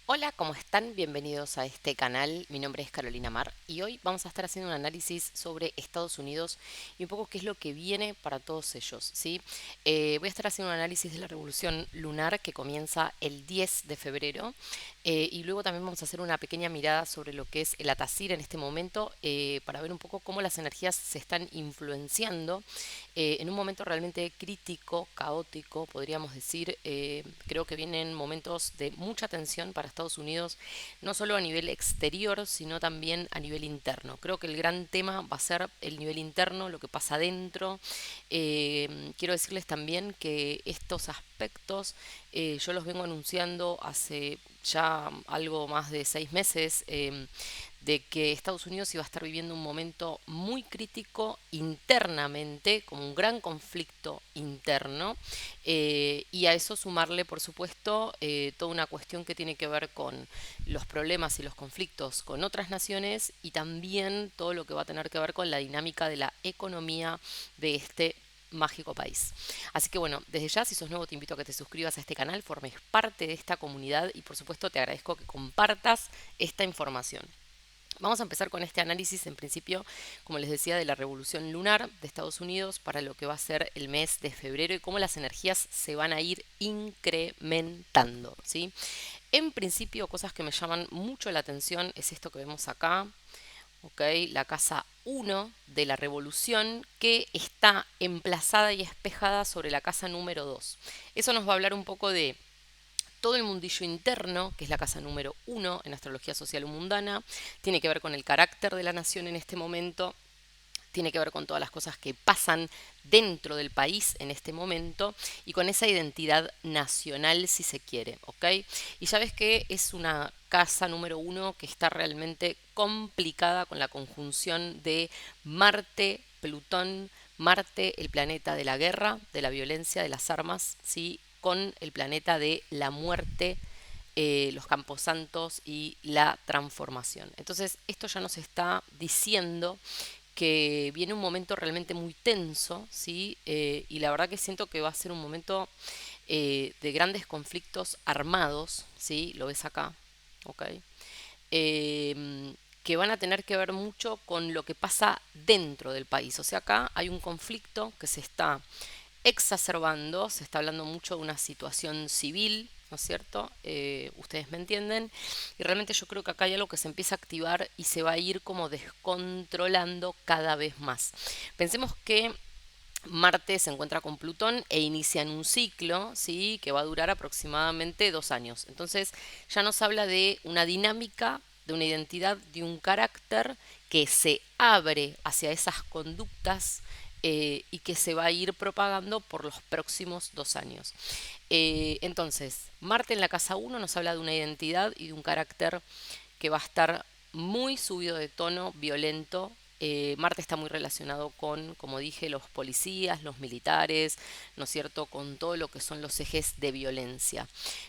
Hola, ¿cómo están? Bienvenidos a este canal. Mi nombre es Carolina Mar y hoy vamos a estar haciendo un análisis sobre Estados Unidos y un poco qué es lo que viene para todos ellos, ¿sí? Voy a estar haciendo un análisis de la revolución lunar que comienza el 10 de febrero y luego también vamos a hacer una pequeña mirada sobre lo que es el Atacir en este momento para ver un poco cómo las energías se están influenciando en un momento realmente crítico, caótico, podríamos decir. Creo que vienen momentos de mucha tensión para Estados Unidos, no solo a nivel exterior, sino también a nivel interno. Creo que el gran tema va a ser el nivel interno, lo que pasa adentro. Quiero decirles también que estos aspectos yo los vengo anunciando hace ya algo más de 6 meses. De que Estados Unidos iba a estar viviendo un momento muy crítico internamente, como un gran conflicto interno, y a eso sumarle, por supuesto, toda una cuestión que tiene que ver con los problemas y los conflictos con otras naciones y también todo lo que va a tener que ver con la dinámica de la economía de este mágico país. Así que bueno, desde ya, si sos nuevo, te invito a que te suscribas a este canal, formes parte de esta comunidad y por supuesto te agradezco que compartas esta información. Vamos a empezar con este análisis, en principio, como les decía, de la revolución lunar de Estados Unidos para lo que va a ser el mes de febrero y cómo las energías se van a ir incrementando, ¿sí? En principio, cosas que me llaman mucho la atención es esto que vemos acá, ¿ok? La casa uno de la revolución que está emplazada y espejada sobre la casa número 2. Eso nos va a hablar un poco de todo el mundillo interno, que es la casa número uno en astrología social o mundana, tiene que ver con el carácter de la nación en este momento, tiene que ver con todas las cosas que pasan dentro del país en este momento y con esa identidad nacional, si se quiere, ¿ok? Y ya ves que es una casa número uno que está realmente complicada con la conjunción de Marte, Plutón, Marte, el planeta de la guerra, de la violencia, de las armas, ¿sí? Con el planeta de la muerte, los camposantos y la transformación. Entonces, esto ya nos está diciendo que viene un momento realmente muy tenso, ¿sí? Y la verdad que siento que va a ser un momento de grandes conflictos armados, ¿sí? Lo ves acá, ¿ok? Que van a tener que ver mucho con lo que pasa dentro del país. O sea, acá hay un conflicto que se está exacerbando, se está hablando mucho de una situación civil, ¿no es cierto? Ustedes me entienden. Y realmente yo creo que acá hay algo que se empieza a activar y se va a ir como descontrolando cada vez más. Pensemos que Marte se encuentra con Plutón e inician un ciclo, ¿sí? Que va a durar aproximadamente 2 años. Entonces ya nos habla de una dinámica, de una identidad, de un carácter que se abre hacia esas conductas y que se va a ir propagando por los próximos 2 años. Entonces, Marte en la casa uno nos habla de una identidad y de un carácter que va a estar muy subido de tono, violento. Marte está muy relacionado con, como dije, los policías, los militares, ¿no es cierto?, con todo lo que son los ejes de violencia.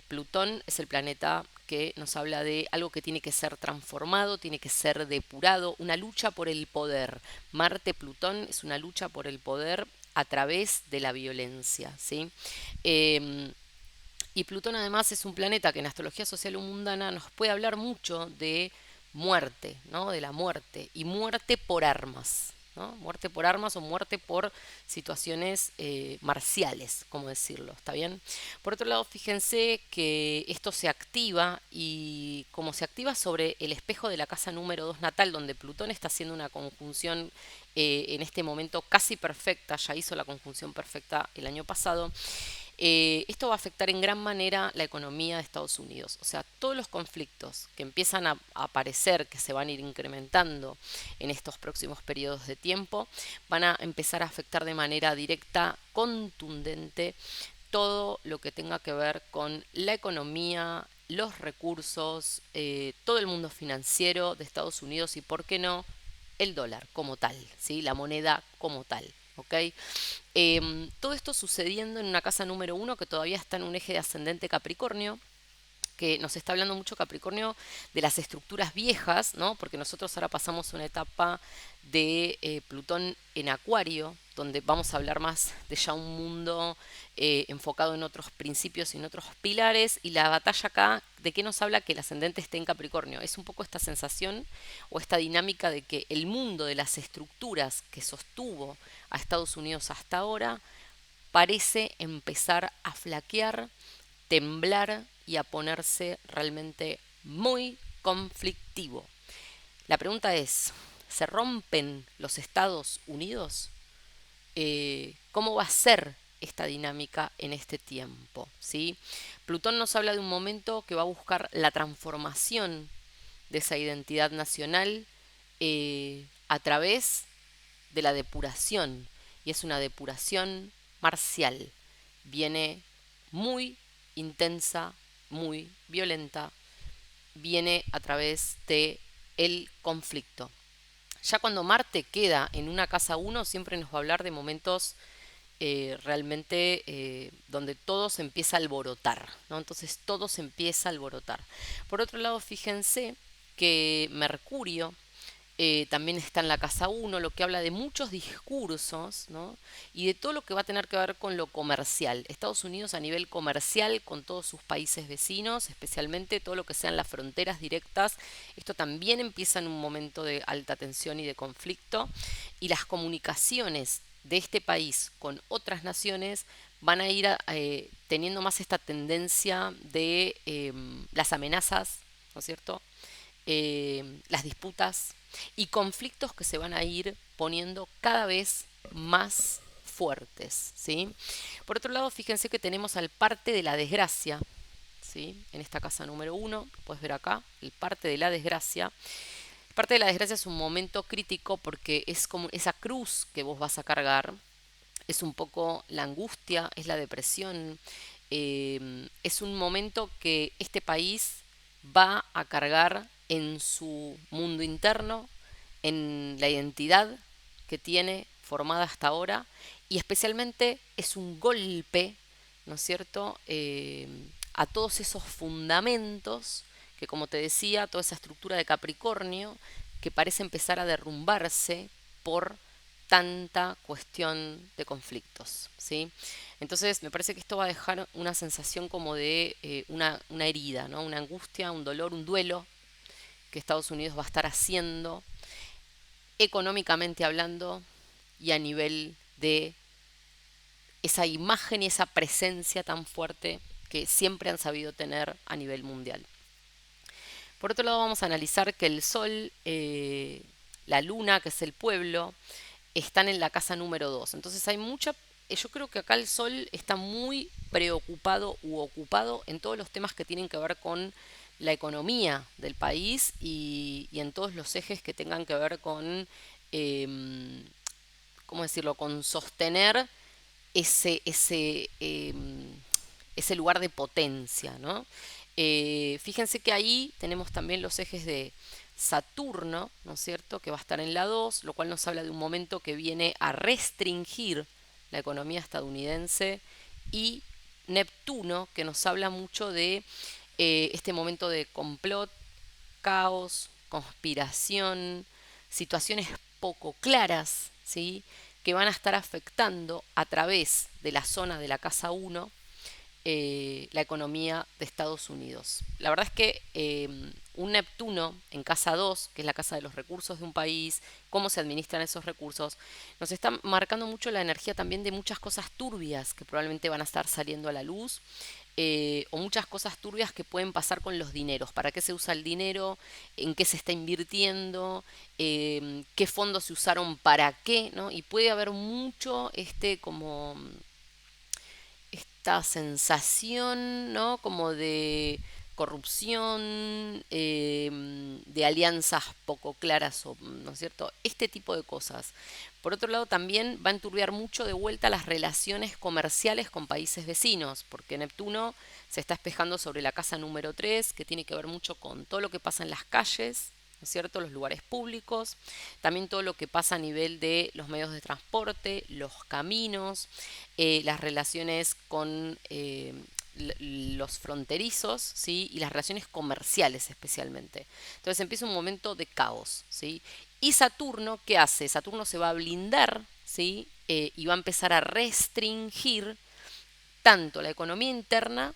Plutón es el planeta que nos habla de algo que tiene que ser transformado, tiene que ser depurado, una lucha por el poder. Marte-Plutón es una lucha por el poder a través de la violencia, ¿sí? Eh, y Plutón además es un planeta que en astrología social o mundana nos puede hablar mucho de muerte, ¿no? De la muerte y muerte por armas, ¿no? Muerte por armas o muerte por situaciones marciales, como decirlo, ¿está bien? Por otro lado, fíjense que esto se activa y como se activa sobre el espejo de la casa número 2 natal, donde Plutón está haciendo una conjunción en este momento casi perfecta, ya hizo la conjunción perfecta el año pasado. Esto va a afectar en gran manera la economía de Estados Unidos. O sea, todos los conflictos que empiezan a aparecer, que se van a ir incrementando en estos próximos periodos de tiempo, van a empezar a afectar de manera directa, contundente, todo lo que tenga que ver con la economía, los recursos, todo el mundo financiero de Estados Unidos y, ¿por qué no?, el dólar como tal, ¿sí? La moneda como tal. ¿Ok? Todo esto sucediendo en una casa número uno que todavía está en un eje de ascendente Capricornio, que nos está hablando mucho Capricornio de las estructuras viejas, ¿no? Porque nosotros ahora pasamos una etapa de Plutón en Acuario, donde vamos a hablar más de ya un mundo enfocado en otros principios y en otros pilares, y la batalla acá, ¿de qué nos habla que el ascendente esté en Capricornio? Es un poco esta sensación o esta dinámica de que el mundo de las estructuras que sostuvo a Estados Unidos hasta ahora parece empezar a flaquear, temblar y a ponerse realmente muy conflictivo. La pregunta es, ¿se rompen los Estados Unidos? ¿Cómo va a ser esta dinámica en este tiempo? ¿Sí? Plutón nos habla de un momento que va a buscar la transformación de esa identidad nacional a través de la depuración, y es una depuración marcial. Viene muy intensa, muy violenta, viene a través de el conflicto. Ya cuando Marte queda en una casa uno, siempre nos va a hablar de momentos realmente donde todo se empieza a alborotar, ¿no? Entonces todo se empieza a alborotar. Por otro lado, fíjense que Mercurio también está en la casa uno, lo que habla de muchos discursos, ¿no? Y de todo lo que va a tener que ver con lo comercial. Estados Unidos a nivel comercial con todos sus países vecinos, especialmente todo lo que sean las fronteras directas. Esto también empieza en un momento de alta tensión y de conflicto. Y las comunicaciones de este país con otras naciones van a ir teniendo más esta tendencia de las amenazas, ¿no es cierto? Las disputas y conflictos que se van a ir poniendo cada vez más fuertes, ¿sí? Por otro lado, fíjense que tenemos al parte de la desgracia, ¿sí? En esta casa número uno, puedes ver acá, el parte de la desgracia. El parte de la desgracia es un momento crítico porque es como esa cruz que vos vas a cargar, es un poco la angustia, es la depresión, es un momento que este país va a cargar en su mundo interno, en la identidad que tiene formada hasta ahora, y especialmente es un golpe, ¿no es cierto?, a todos esos fundamentos que, como te decía, toda esa estructura de Capricornio que parece empezar a derrumbarse por tanta cuestión de conflictos, ¿sí? Entonces me parece que esto va a dejar una sensación como de una herida, ¿no? Una angustia, un dolor, un duelo que Estados Unidos va a estar haciendo económicamente hablando y a nivel de esa imagen y esa presencia tan fuerte que siempre han sabido tener a nivel mundial. Por otro lado, vamos a analizar que el Sol, la Luna, que es el pueblo, están en la casa número 2. Entonces hay mucha... Yo creo que acá el Sol está muy preocupado u ocupado en todos los temas que tienen que ver con la economía del país y en todos los ejes que tengan que ver con, ¿cómo decirlo?, con sostener ese lugar de potencia, ¿no? Fíjense que ahí tenemos también los ejes de Saturno, ¿no es cierto?, que va a estar en la 2, lo cual nos habla de un momento que viene a restringir la economía estadounidense, y Neptuno, que nos habla mucho de este momento de complot, caos, conspiración, situaciones poco claras, ¿sí?, que van a estar afectando a través de la zona de la casa uno la economía de Estados Unidos. La verdad es que un Neptuno en casa 2, que es la casa de los recursos de un país, cómo se administran esos recursos, nos está marcando mucho la energía también de muchas cosas turbias que probablemente van a estar saliendo a la luz, o muchas cosas turbias que pueden pasar con los dineros. ¿Para qué se usa el dinero? ¿En qué se está invirtiendo? ¿Qué fondos se usaron para qué? ¿No? Y puede haber mucho como esta sensación, ¿no?, como de corrupción, de alianzas poco claras, ¿no es cierto? Este tipo de cosas. Por otro lado, también va a enturbiar mucho de vuelta las relaciones comerciales con países vecinos, porque Neptuno se está espejando sobre la casa número 3, que tiene que ver mucho con todo lo que pasa en las calles, ¿no es cierto?, los lugares públicos, también todo lo que pasa a nivel de los medios de transporte, los caminos, las relaciones con los fronterizos, ¿sí? Y las relaciones comerciales especialmente. Entonces empieza un momento de caos, ¿sí? Y Saturno, ¿qué hace? Saturno se va a blindar, ¿sí? Y va a empezar a restringir tanto la economía interna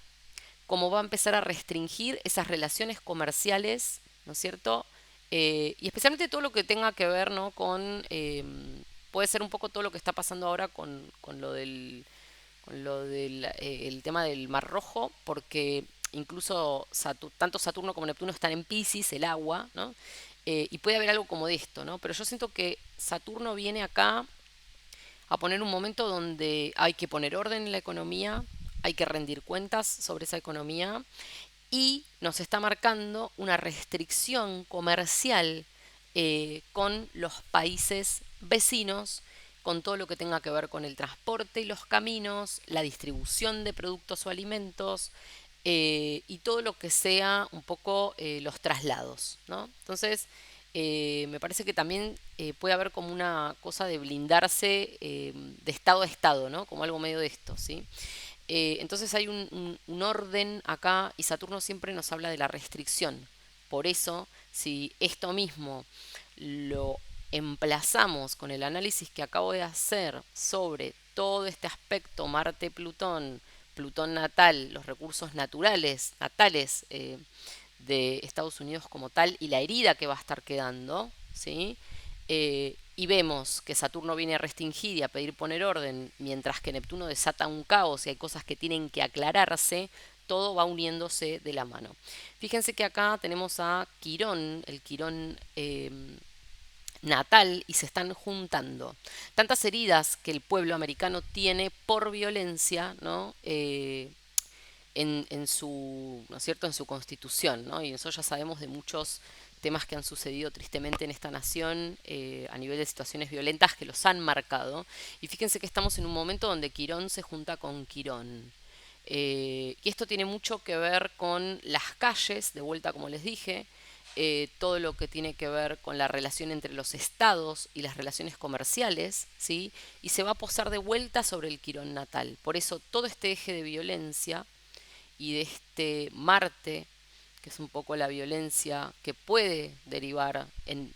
como va a empezar a restringir esas relaciones comerciales, ¿no es cierto? Y especialmente todo lo que tenga que ver, ¿no? Puede ser un poco todo lo que está pasando ahora con el tema del Mar Rojo, porque incluso tanto Saturno como Neptuno están en Piscis, el agua, ¿no? Y puede haber algo como de esto, ¿no? Pero yo siento que Saturno viene acá a poner un momento donde hay que poner orden en la economía, hay que rendir cuentas sobre esa economía y nos está marcando una restricción comercial con los países vecinos, con todo lo que tenga que ver con el transporte y los caminos, la distribución de productos o alimentos y todo lo que sea un poco los traslados, ¿no? Entonces, me parece que también puede haber como una cosa de blindarse de estado a estado, ¿no? Como algo medio de esto, ¿sí? Entonces hay un orden acá y Saturno siempre nos habla de la restricción. Por eso, si esto mismo lo emplazamos con el análisis que acabo de hacer sobre todo este aspecto Marte-Plutón, Plutón natal, los recursos naturales, natales de Estados Unidos como tal y la herida que va a estar quedando, ¿sí? Y vemos que Saturno viene a restringir y a pedir poner orden, mientras que Neptuno desata un caos y hay cosas que tienen que aclararse, todo va uniéndose de la mano. Fíjense que acá tenemos a Quirón, el Quirón natal, y se están juntando tantas heridas que el pueblo americano tiene por violencia, ¿no? En su, ¿no es cierto?, en su constitución, ¿no? Y nosotros ya sabemos de muchos temas que han sucedido tristemente en esta nación a nivel de situaciones violentas que los han marcado. Y fíjense que estamos en un momento donde Quirón se junta con Quirón. Y esto tiene mucho que ver con las calles, de vuelta como les dije, todo lo que tiene que ver con la relación entre los estados y las relaciones comerciales, ¿sí? Y se va a posar de vuelta sobre el Quirón natal. Por eso todo este eje de violencia y de este Marte, que es un poco la violencia que puede derivar en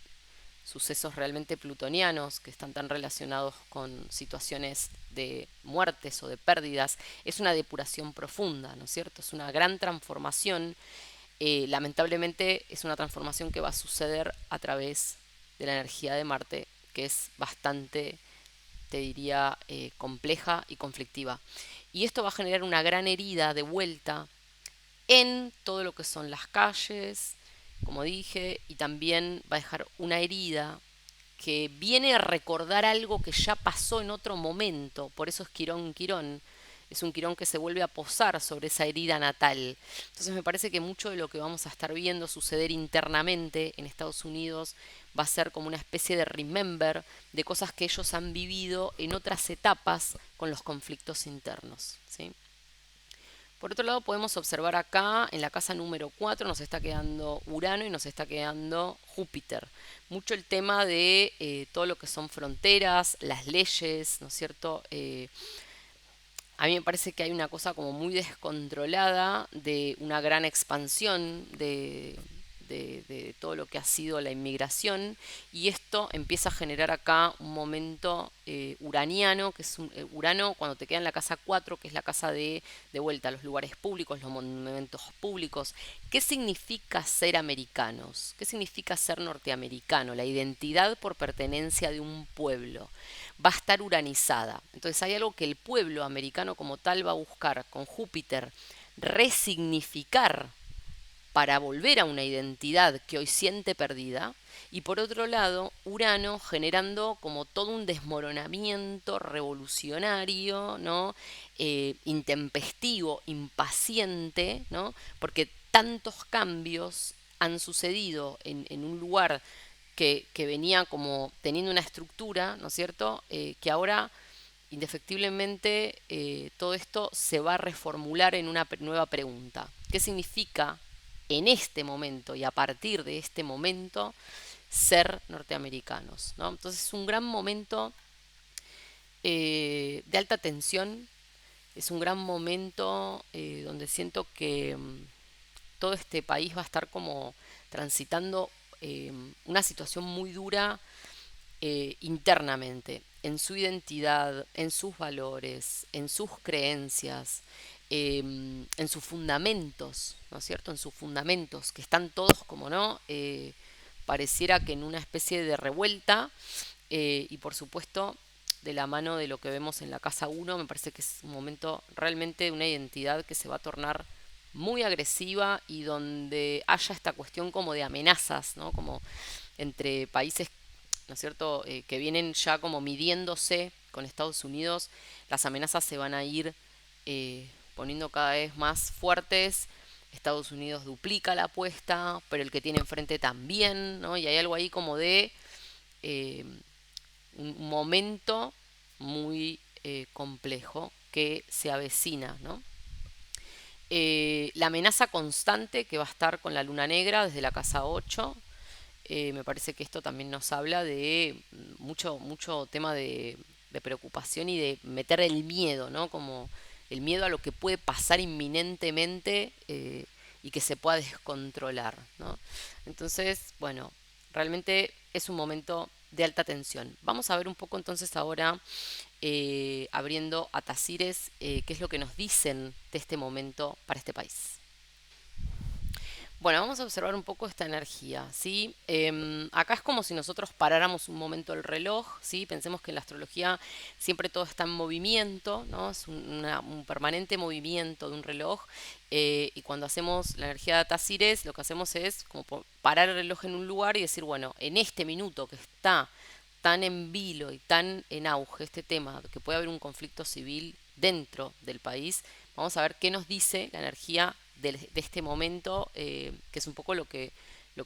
sucesos realmente plutonianos que están tan relacionados con situaciones de muertes o de pérdidas, es una depuración profunda, ¿no es cierto? Es una gran transformación. Lamentablemente es una transformación que va a suceder a través de la energía de Marte, que es bastante, te diría, compleja y conflictiva. Y esto va a generar una gran herida de vuelta en todo lo que son las calles, como dije, y también va a dejar una herida que viene a recordar algo que ya pasó en otro momento, por eso es Quirón Quirón, es un Quirón que se vuelve a posar sobre esa herida natal. Entonces me parece que mucho de lo que vamos a estar viendo suceder internamente en Estados Unidos va a ser como una especie de remember de cosas que ellos han vivido en otras etapas con los conflictos internos, ¿sí? Por otro lado, podemos observar acá, en la casa número 4 nos está quedando Urano y nos está quedando Júpiter. Mucho el tema de todo lo que son fronteras, las leyes, ¿no es cierto? A mí me parece que hay una cosa como muy descontrolada de una gran expansión de todo lo que ha sido la inmigración y esto empieza a generar acá un momento uraniano, que es Urano cuando te queda en la casa 4 que es la casa de vuelta, los lugares públicos, los monumentos públicos. ¿Qué significa ser americanos? ¿Qué significa ser norteamericano? La identidad por pertenencia de un pueblo va a estar uranizada. Entonces hay algo que el pueblo americano como tal va a buscar con Júpiter resignificar para volver a una identidad que hoy siente perdida, y por otro lado, Urano generando como todo un desmoronamiento revolucionario, ¿no? Intempestivo, impaciente, ¿no? Porque tantos cambios han sucedido en un lugar que venía como teniendo una estructura, ¿no es cierto? Que ahora, indefectiblemente, todo esto se va a reformular en una nueva pregunta. ¿Qué significa en este momento y a partir de este momento ser norteamericanos? ¿No? Entonces es un gran momento de alta tensión, Es un gran momento donde siento que todo este país va a estar como transitando una situación muy dura internamente, en su identidad, en sus valores, en sus creencias, en sus fundamentos, ¿no es cierto? En sus fundamentos, que están todos, como no, pareciera que en una especie de revuelta, y por supuesto, de la mano de lo que vemos en la casa uno me parece que es un momento realmente de una identidad que se va a tornar muy agresiva y donde haya esta cuestión como de amenazas, ¿no? Como entre países, ¿no es cierto?, que vienen ya como midiéndose con Estados Unidos, las amenazas se van a ir poniendo cada vez más fuertes. Estados Unidos duplica la apuesta, pero el que tiene enfrente también, ¿no? Y hay algo ahí como de eh, un momento muy complejo que se avecina, ¿no? La amenaza constante que va a estar con la luna negra desde la casa 8. Me parece que esto también nos habla de mucho tema de preocupación y de meter el miedo, ¿no? Como el miedo a lo que puede pasar inminentemente y que se pueda descontrolar, ¿no? Entonces, bueno, realmente es un momento de alta tensión. Vamos a ver un poco entonces ahora, abriendo a Tazires, qué es lo que nos dicen de este momento para este país. Bueno, vamos a observar un poco esta energía, ¿sí? Acá es como si nosotros paráramos un momento el reloj, ¿sí? Pensemos que en la astrología siempre todo está en movimiento, ¿no? Es un permanente movimiento de un reloj. Y cuando hacemos la energía de Tazires, lo que hacemos es como parar el reloj en un lugar y decir, bueno, en este minuto que está tan en vilo y tan en auge este tema, que puede haber un conflicto civil dentro del país, vamos a ver qué nos dice la energía de este momento, que es un poco lo que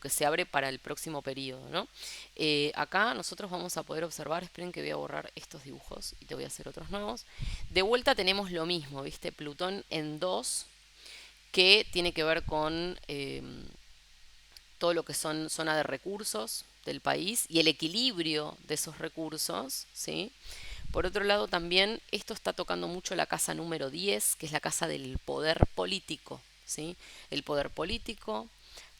se abre para el próximo periodo, ¿no? Acá nosotros vamos a poder observar, esperen que voy a borrar estos dibujos y te voy a hacer otros nuevos. De vuelta tenemos lo mismo, ¿viste? Plutón en 2, que tiene que ver con todo lo que son zona de recursos del país y el equilibrio de esos recursos, ¿sí? Por otro lado, también esto está tocando mucho la casa número 10, que es la casa del poder político, ¿sí? El poder político,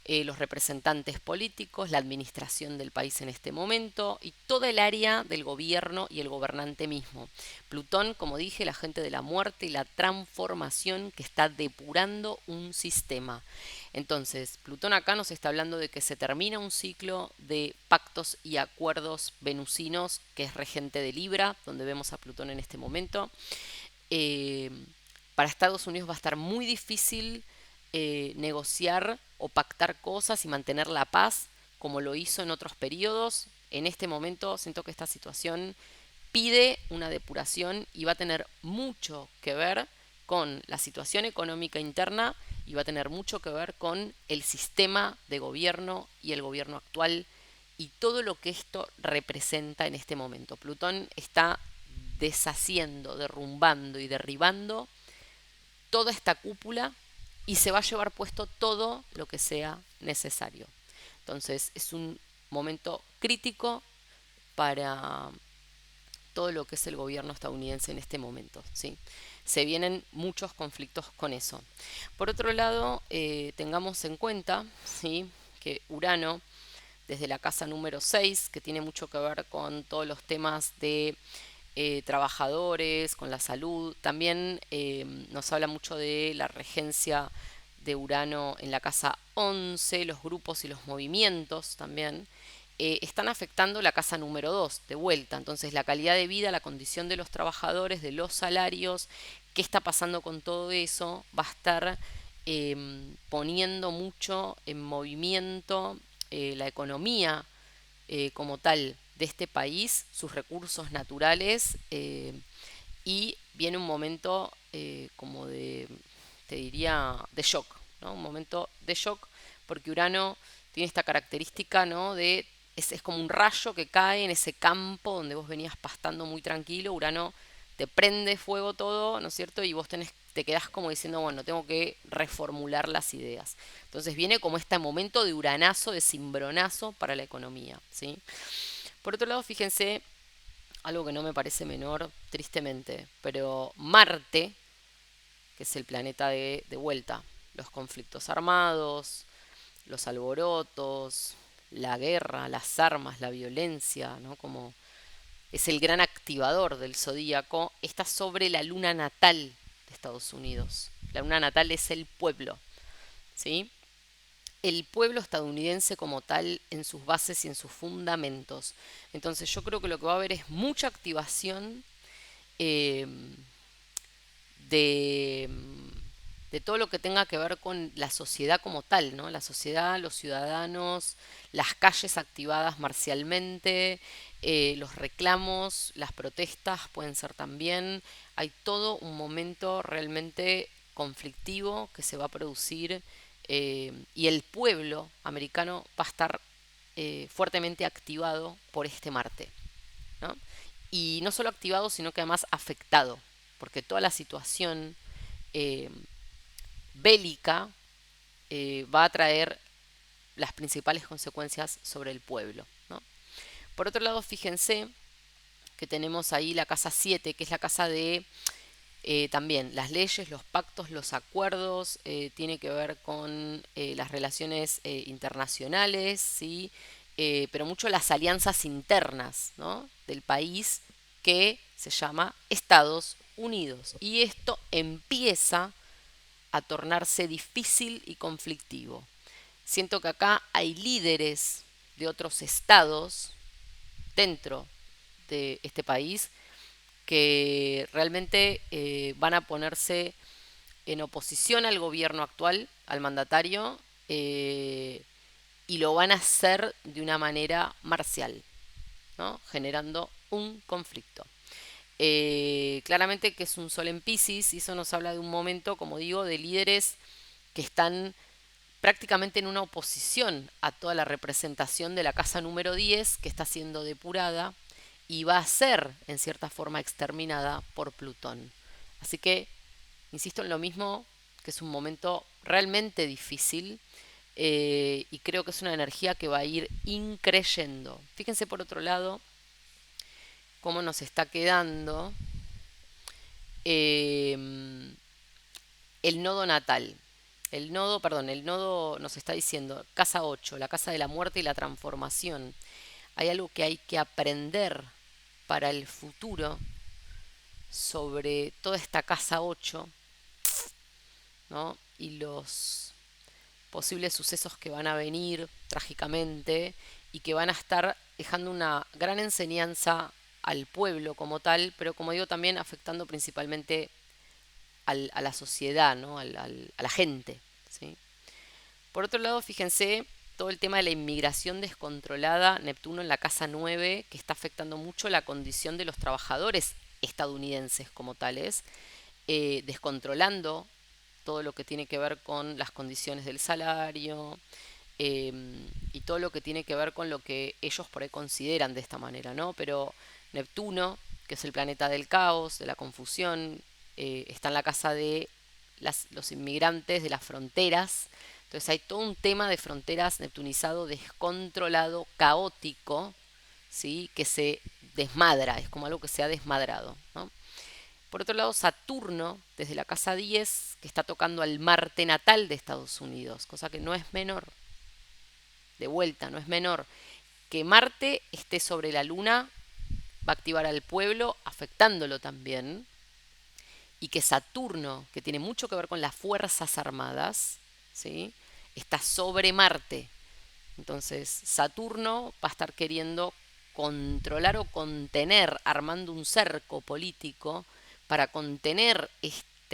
los representantes políticos, la administración del país en este momento y toda el área del gobierno y el gobernante mismo. Plutón, como dije, la gente de la muerte y la transformación que está depurando un sistema. Entonces, Plutón acá nos está hablando de que se termina un ciclo de pactos y acuerdos venusinos, que es regente de Libra, donde vemos a Plutón en este momento. Eh, para Estados Unidos va a estar muy difícil negociar o pactar cosas y mantener la paz como lo hizo en otros periodos. En este momento siento que esta situación pide una depuración y va a tener mucho que ver con la situación económica interna y va a tener mucho que ver con el sistema de gobierno y el gobierno actual y todo lo que esto representa en este momento. Plutón está deshaciendo, derrumbando y derribando toda esta cúpula y se va a llevar puesto todo lo que sea necesario. Entonces es un momento crítico para todo lo que es el gobierno estadounidense en este momento, ¿sí? Se vienen muchos conflictos con eso. Por otro lado, tengamos en cuenta, ¿sí?, que Urano, desde la casa número 6, que tiene mucho que ver con todos los temas de trabajadores, con la salud. También nos habla mucho de la regencia de Urano en la casa 11, los grupos y los movimientos también. Están afectando la casa número 2 de vuelta. Entonces la calidad de vida, la condición de los trabajadores, de los salarios, qué está pasando con todo eso, va a estar poniendo mucho en movimiento la economía como tal de este país, sus recursos naturales, y viene un momento como de, te diría, de shock, ¿no? Un momento de shock porque Urano tiene esta característica, ¿no? De, es como un rayo que cae en ese campo donde vos venías pastando muy tranquilo. Urano te prende fuego todo, ¿no es cierto? Y vos te quedás como diciendo, bueno, tengo que reformular las ideas. Entonces viene como este momento de uranazo, de cimbronazo para la economía, ¿sí? Por otro lado, fíjense, algo que no me parece menor, tristemente, pero Marte, que es el planeta de vuelta, los conflictos armados, los alborotos, la guerra, las armas, la violencia, ¿no? Como es el gran activador del zodíaco, está sobre la luna natal de Estados Unidos. La luna natal es el pueblo, ¿sí? El pueblo estadounidense como tal en sus bases y en sus fundamentos. Entonces yo creo que lo que va a haber es mucha activación eh, de, de todo lo que tenga que ver con la sociedad como tal, ¿no? La sociedad, los ciudadanos, las calles activadas marcialmente, los reclamos, las protestas pueden ser también. Hay todo un momento realmente conflictivo que se va a producir y el pueblo americano va a estar fuertemente activado por este Marte, ¿no? Y no solo activado, sino que además afectado, porque toda la situación eh, bélica va a traer las principales consecuencias sobre el pueblo, ¿no? Por otro lado, fíjense que tenemos ahí la casa 7, que es la casa de también las leyes, los pactos, los acuerdos, tiene que ver con las relaciones internacionales, ¿sí? Pero mucho las alianzas internas, ¿no? Del país que se llama Estados Unidos. Y esto empieza a tornarse difícil y conflictivo. Siento que acá hay líderes de otros estados dentro de este país que realmente van a ponerse en oposición al gobierno actual, al mandatario, eh, y lo van a hacer de una manera marcial, ¿no? Generando un conflicto. Claramente que es un sol en Piscis y eso nos habla de un momento, como digo, de líderes que están prácticamente en una oposición a toda la representación de la casa número 10 que está siendo depurada y va a ser en cierta forma exterminada por Plutón. Así que, insisto en lo mismo, que es un momento realmente difícil y creo que es una energía que va a ir increyendo. Fíjense por otro lado cómo nos está quedando eh, el nodo natal. El nodo nos está diciendo, casa 8, la casa de la muerte y la transformación. Hay algo que hay que aprender para el futuro sobre toda esta casa 8, ¿no? Y los posibles sucesos que van a venir trágicamente y que van a estar dejando una gran enseñanza al pueblo como tal, pero como digo también afectando principalmente a la sociedad, ¿no? A la gente, ¿sí? Por otro lado, fíjense todo el tema de la inmigración descontrolada, Neptuno en la casa 9 que está afectando mucho la condición de los trabajadores estadounidenses como tales, descontrolando todo lo que tiene que ver con las condiciones del salario eh, y todo lo que tiene que ver con lo que ellos por ahí consideran de esta manera, ¿no? Pero Neptuno, que es el planeta del caos, de la confusión, está en la casa de los inmigrantes, de las fronteras. Entonces hay todo un tema de fronteras neptunizado, descontrolado, caótico, ¿sí? Que se desmadra, es como algo que se ha desmadrado, ¿no? Por otro lado, Saturno, desde la casa 10, que está tocando al Marte natal de Estados Unidos, cosa que no es menor, de vuelta, no es menor. Que Marte esté sobre la Luna va a activar al pueblo, afectándolo también, y que Saturno, que tiene mucho que ver con las fuerzas armadas, ¿sí? Está sobre Marte. Entonces, Saturno va a estar queriendo controlar o contener, armando un cerco político para contener este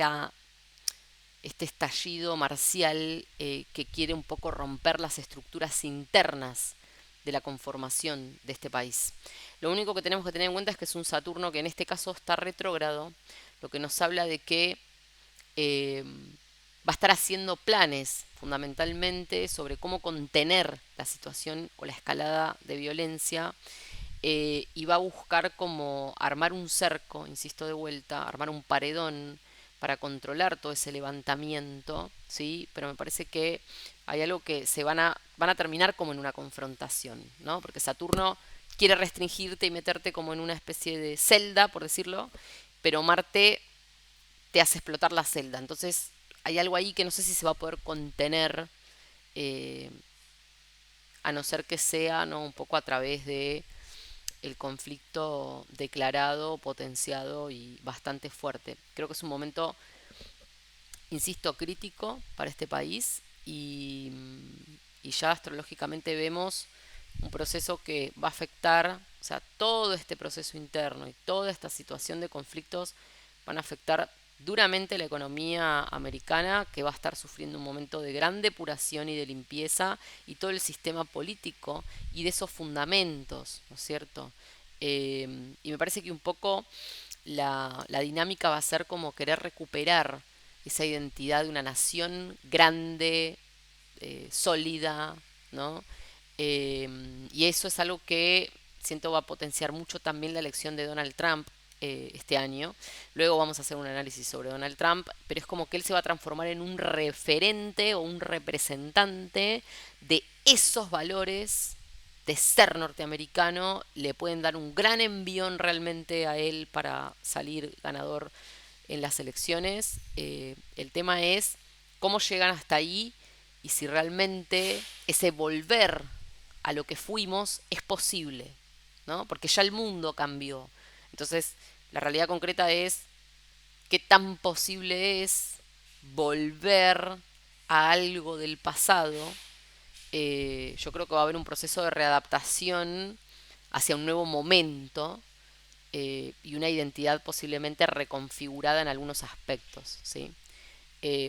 estallido marcial que quiere un poco romper las estructuras internas de la conformación de este país. Lo único que tenemos que tener en cuenta es que es un Saturno que en este caso está retrógrado, lo que nos habla de que va a estar haciendo planes fundamentalmente sobre cómo contener la situación o la escalada de violencia y va a buscar como armar un cerco, insisto de vuelta, armar un paredón para controlar todo ese levantamiento, ¿sí? Pero me parece que hay algo que van a terminar como en una confrontación, ¿no? Porque Saturno quiere restringirte y meterte como en una especie de celda, por decirlo, pero Marte te hace explotar la celda. Entonces hay algo ahí que no sé si se va a poder contener, eh, a no ser que sea, ¿no?, un poco a través de el conflicto declarado, potenciado y bastante fuerte. Creo que es un momento, insisto, crítico para este país y ya astrológicamente vemos un proceso que va a afectar, o sea, todo este proceso interno y toda esta situación de conflictos van a afectar duramente la economía americana, que va a estar sufriendo un momento de gran depuración y de limpieza, y todo el sistema político y de esos fundamentos, ¿no es cierto? Y me parece que un poco la dinámica va a ser como querer recuperar esa identidad de una nación grande, sólida, ¿no? Y eso es algo que siento va a potenciar mucho también la elección de Donald Trump este año. Luego vamos a hacer un análisis sobre Donald Trump, pero es como que él se va a transformar en un referente o un representante de esos valores de ser norteamericano. Le pueden dar un gran envión realmente a él para salir ganador en las elecciones. El tema es cómo llegan hasta ahí y si realmente ese volver a lo que fuimos es posible, ¿no? Porque ya el mundo cambió. Entonces, la realidad concreta es qué tan posible es volver a algo del pasado. Yo creo que va a haber un proceso de readaptación hacia un nuevo momento, y una identidad posiblemente reconfigurada en algunos aspectos, ¿sí?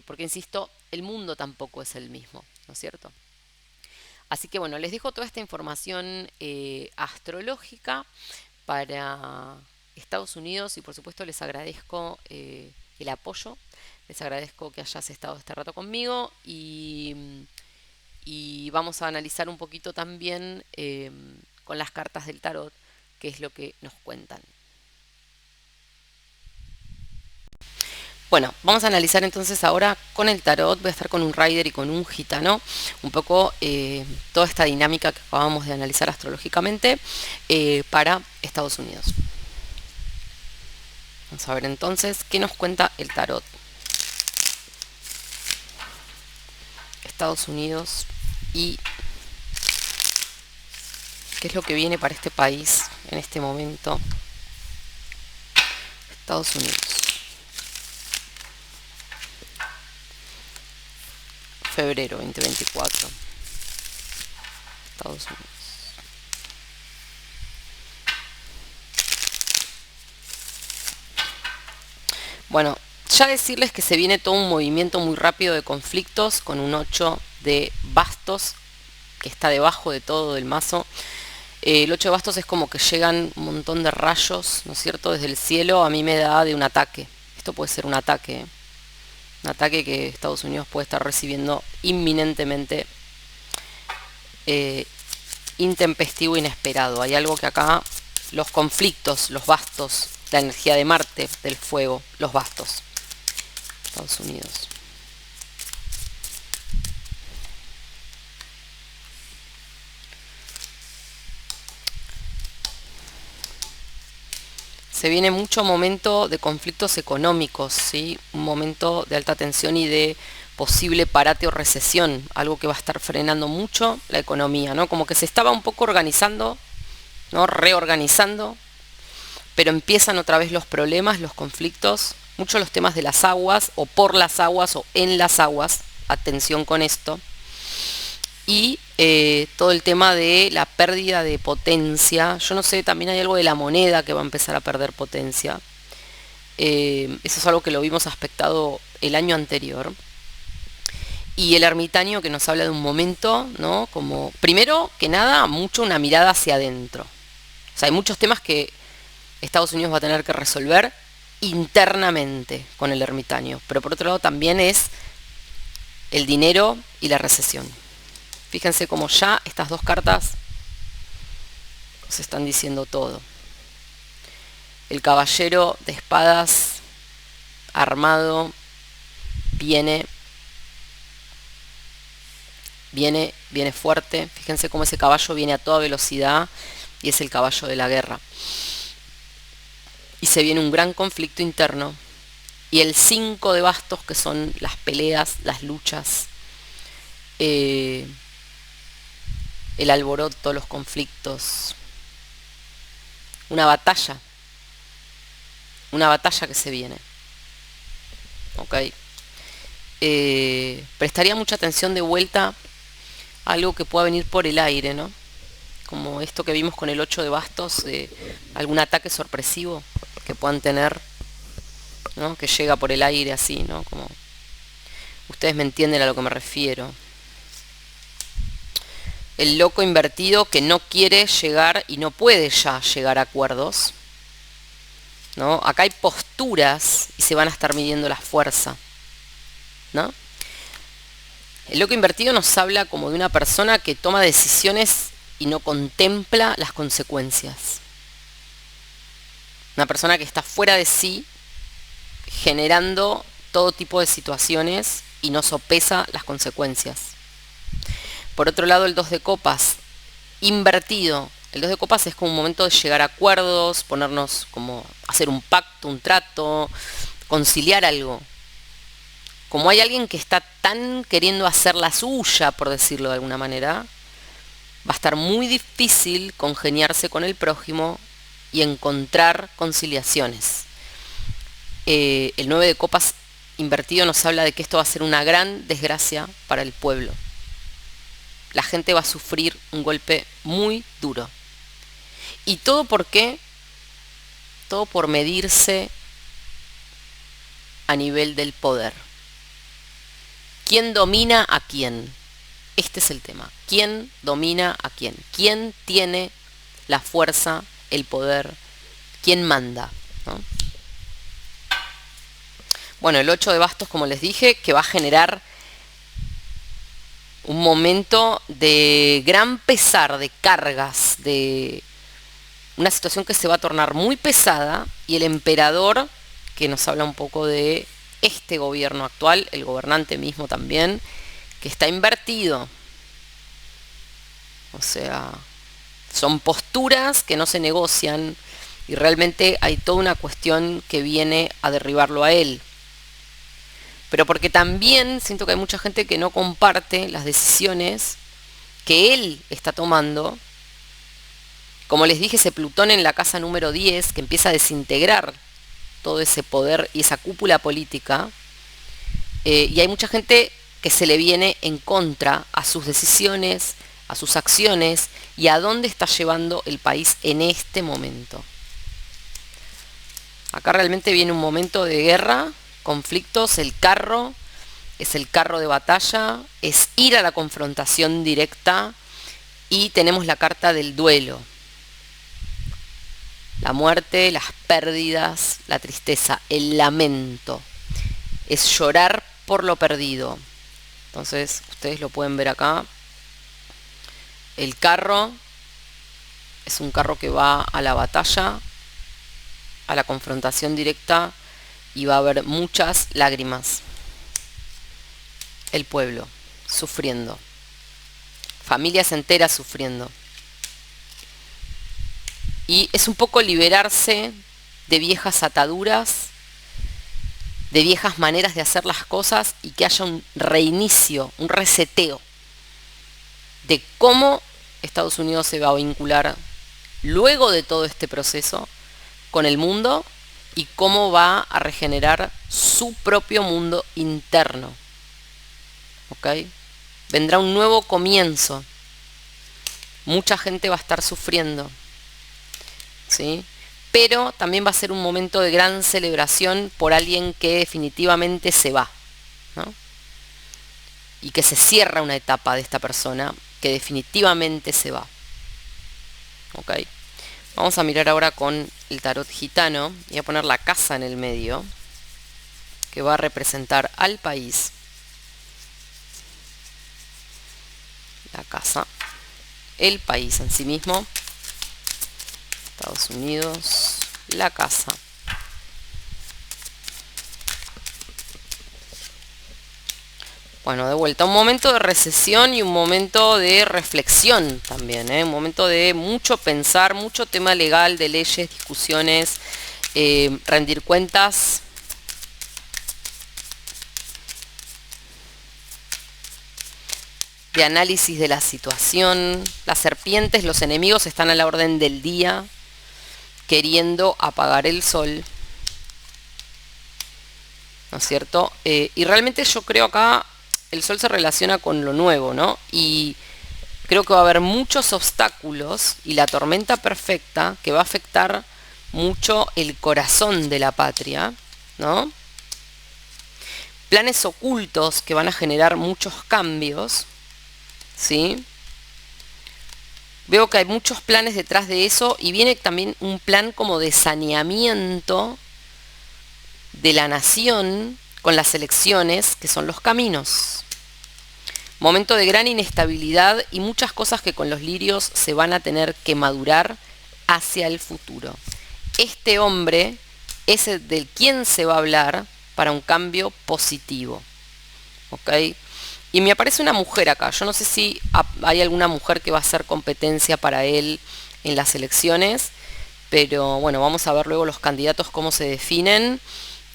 Porque, insisto, el mundo tampoco es el mismo, ¿no es cierto? Así que bueno, les dejo toda esta información astrológica para Estados Unidos y por supuesto les agradezco el apoyo, les agradezco que hayas estado este rato conmigo y vamos a analizar un poquito también con las cartas del tarot qué es lo que nos cuentan. Bueno, vamos a analizar entonces ahora con el tarot. Voy a estar con un rider y con un gitano, un poco toda esta dinámica que acabamos de analizar astrológicamente para Estados Unidos. Vamos a ver entonces qué nos cuenta el tarot. Estados Unidos y qué es lo que viene para este país en este momento. Estados Unidos. Febrero 2024. Estados Unidos. Bueno, ya decirles que se viene todo un movimiento muy rápido de conflictos con un 8 de bastos que está debajo de todo del mazo. El 8 de bastos es como que llegan un montón de rayos, ¿no es cierto?, desde el cielo. A mí me da de un ataque. Esto puede ser un ataque, ¿eh? Un ataque que Estados Unidos puede estar recibiendo inminentemente, intempestivo, inesperado. Hay algo que acá, los conflictos, los bastos, la energía de Marte, del fuego, los bastos. Estados Unidos. Se viene mucho momento de conflictos económicos, ¿sí? Un momento de alta tensión y de posible parate o recesión, algo que va a estar frenando mucho la economía, ¿no? Como que se estaba un poco organizando, ¿no?, reorganizando, pero empiezan otra vez los problemas, los conflictos, mucho los temas de las aguas, o por las aguas, o en las aguas, atención con esto, y todo el tema de la pérdida de potencia. Yo no sé, también hay algo de la moneda que va a empezar a perder potencia. Eso es algo que lo vimos aspectado el año anterior. Y el ermitaño que nos habla de un momento, ¿no? Como, primero que nada, mucho una mirada hacia adentro. O sea, hay muchos temas que Estados Unidos va a tener que resolver internamente con el ermitaño. Pero por otro lado también es el dinero y la recesión. Fíjense cómo ya estas dos cartas nos están diciendo todo. El caballero de espadas armado viene fuerte. Fíjense cómo ese caballo viene a toda velocidad y es el caballo de la guerra. Y se viene un gran conflicto interno Y el 5 de bastos, que son las peleas, las luchas, el alboroto, los conflictos, una batalla, que se viene. ¿Ok? Prestaría mucha atención de vuelta a algo que pueda venir por el aire, ¿no? Como esto que vimos con el 8 de bastos, algún ataque sorpresivo que puedan tener, ¿no? Que llega por el aire así, ¿no? Como ustedes me entienden a lo que me refiero. El loco invertido que no quiere llegar y no puede ya llegar a acuerdos, ¿no? Acá hay posturas y se van a estar midiendo la fuerza, ¿no? El loco invertido nos habla como de una persona que toma decisiones y no contempla las consecuencias. Una persona que está fuera de sí, generando todo tipo de situaciones y no sopesa las consecuencias. Por otro lado, el 2 de copas invertido. El 2 de copas es como un momento de llegar a acuerdos, ponernos como hacer un pacto, un trato, conciliar algo. Como hay alguien que está tan queriendo hacer la suya, por decirlo de alguna manera, va a estar muy difícil congeniarse con el prójimo y encontrar conciliaciones. El 9 de copas invertido nos habla de que esto va a ser una gran desgracia para el pueblo. La gente va a sufrir un golpe muy duro. ¿Y todo por qué? Todo por medirse a nivel del poder. ¿Quién domina a quién? Este es el tema. ¿Quién domina a quién? ¿Quién tiene la fuerza, el poder? ¿Quién manda? ¿No? Bueno, el 8 de bastos, como les dije, que va a generar un momento de gran pesar, de cargas, de una situación que se va a tornar muy pesada, y el emperador, que nos habla un poco de este gobierno actual, el gobernante mismo también, que está invertido. O sea, son posturas que no se negocian y realmente hay toda una cuestión que viene a derribarlo a él. Pero porque también siento que hay mucha gente que no comparte las decisiones que él está tomando. Como les dije, ese Plutón en la casa número 10, que empieza a desintegrar todo ese poder y esa cúpula política. Y hay mucha gente que se le viene en contra a sus decisiones, a sus acciones y a dónde está llevando el país en este momento. Acá realmente viene un momento de guerra, conflictos, el carro es el carro de batalla, es ir a la confrontación directa, y tenemos la carta del duelo. La muerte, las pérdidas, la tristeza, el lamento. Es llorar por lo perdido. Entonces, ustedes lo pueden ver acá. El carro es un carro que va a la batalla, a la confrontación directa, y va a haber muchas lágrimas. El pueblo sufriendo. Familias enteras sufriendo. Y es un poco liberarse de viejas ataduras, de viejas maneras de hacer las cosas, y que haya un reinicio, un reseteo de cómo Estados Unidos se va a vincular luego de todo este proceso con el mundo y cómo va a regenerar su propio mundo interno. ¿Ok? Vendrá un nuevo comienzo. Mucha gente va a estar sufriendo, ¿sí? Pero también va a ser un momento de gran celebración por alguien que definitivamente se va, ¿no? Y que se cierra una etapa de esta persona que definitivamente se va. ¿Ok? Vamos a mirar ahora con el tarot gitano. Voy a poner la casa en el medio, que va a representar al país. La casa, el país en sí mismo, Estados Unidos, la casa. Bueno, de vuelta, un momento de recesión y un momento de reflexión también, un momento de mucho pensar, mucho tema legal, de leyes, discusiones, rendir cuentas, de análisis de la situación. Las serpientes, los enemigos están a la orden del día, queriendo apagar el sol, ¿no es cierto? Y realmente yo creo acá el sol se relaciona con lo nuevo, ¿no? Y creo que va a haber muchos obstáculos y la tormenta perfecta que va a afectar mucho el corazón de la patria, ¿no? Planes ocultos que van a generar muchos cambios, ¿sí? Veo que hay muchos planes detrás de eso y viene también un plan como de saneamiento de la nación con las elecciones, que son los caminos. Momento de gran inestabilidad y muchas cosas que con los lirios se van a tener que madurar hacia el futuro. Este hombre es el del quien se va a hablar para un cambio positivo. ¿Ok? Y me aparece una mujer acá. Yo no sé si hay alguna mujer que va a hacer competencia para él en las elecciones, pero bueno, vamos a ver luego los candidatos cómo se definen.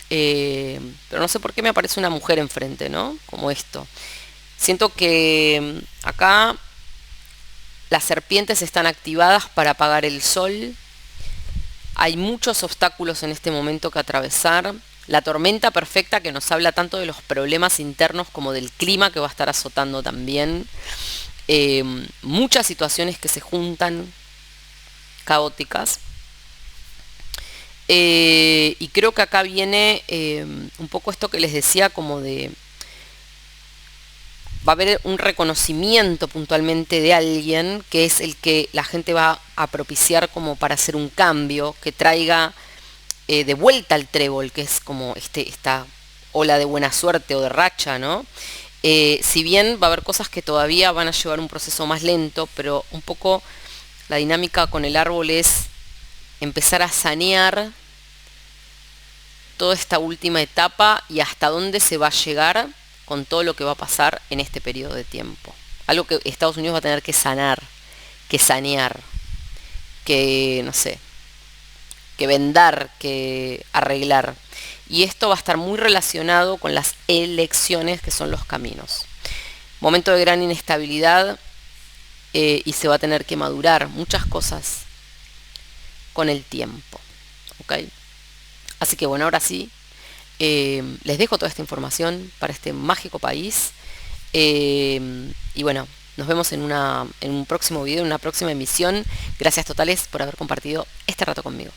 Pero no sé por qué me aparece una mujer enfrente, ¿no? Como esto. Siento que acá las serpientes están activadas para apagar el sol. Hay muchos obstáculos en este momento que atravesar. La tormenta perfecta que nos habla tanto de los problemas internos como del clima que va a estar azotando también. Muchas situaciones que se juntan, caóticas. Y creo que acá viene un poco esto que les decía como de... Va a haber un reconocimiento puntualmente de alguien que es el que la gente va a propiciar como para hacer un cambio, que traiga de vuelta al trébol, que es como esta ola de buena suerte o de racha, ¿no? Si bien va a haber cosas que todavía van a llevar un proceso más lento, pero un poco la dinámica con el árbol es empezar a sanear toda esta última etapa y hasta dónde se va a llegar con todo lo que va a pasar en este periodo de tiempo. Algo que Estados Unidos va a tener que sanar, que sanear, que, no sé, que vendar, que arreglar. Y esto va a estar muy relacionado con las elecciones, que son los caminos. Momento de gran inestabilidad y se va a tener que madurar muchas cosas con el tiempo. ¿Ok? Así que bueno, ahora sí, les dejo toda esta información para este mágico país. Y bueno, nos vemos en un próximo video, en una próxima emisión. Gracias totales por haber compartido este rato conmigo.